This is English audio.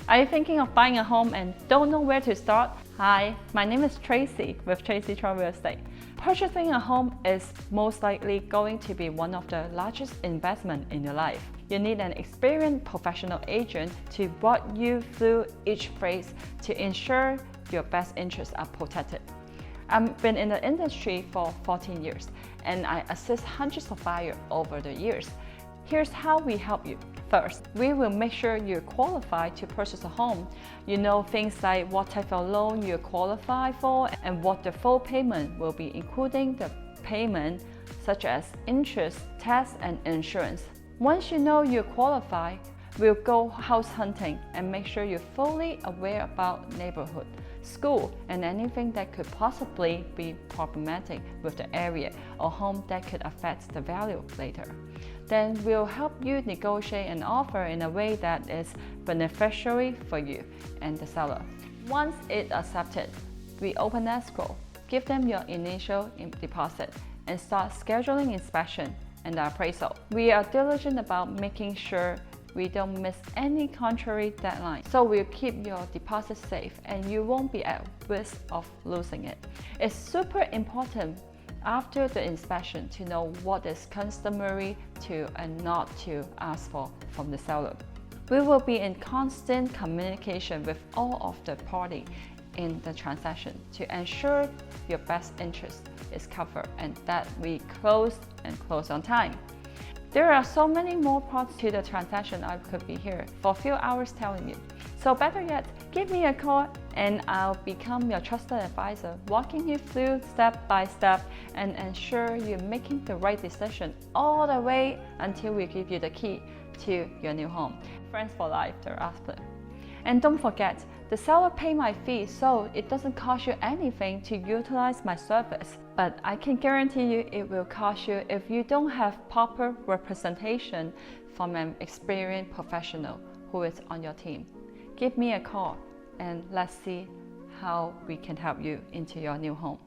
Are you thinking of buying a home and don't know where to start? Hi, my name is Tracy with Tracy Real Estate. Purchasing a home is most likely going to be one of the largest investments in your life. You need an experienced professional agent to walk you through each phase to ensure your best interests are protected. I've been in the industry for 14 years and I assist hundreds of buyers over the years. Here's how we help you. First, we will make sure you're qualified to purchase a home. You know things like what type of loan you qualify for and what the full payment will be, including the payment such as interest, tax, and insurance. Once you know you qualify, we'll go house hunting and make sure you're fully aware about neighborhood, school, and anything that could possibly be problematic with the area or home that could affect the value later. Then we'll help you negotiate an offer in a way that is beneficial for you and the seller. Once it's accepted, we open escrow, give them your initial deposit, and start scheduling inspection and appraisal. We are diligent about making sure we don't miss any contrary deadline. So we'll keep your deposit safe and you won't be at risk of losing it. It's super important after the inspection to know what is customary to and not to ask for from the seller. We will be in constant communication with all of the parties in the transaction to ensure your best interest is covered and that we close on time. There are so many more parts to the transaction I could be here for a few hours telling you. So better yet, give me a call and I'll become your trusted advisor, walking you through step by step and ensure you're making the right decision all the way until we give you the key to your new home. Friends for life, thereafter. And don't forget, the seller pays my fee, so it doesn't cost you anything to utilize my service. But I can guarantee you it will cost you if you don't have proper representation from an experienced professional who is on your team. Give me a call and let's see how we can help you into your new home.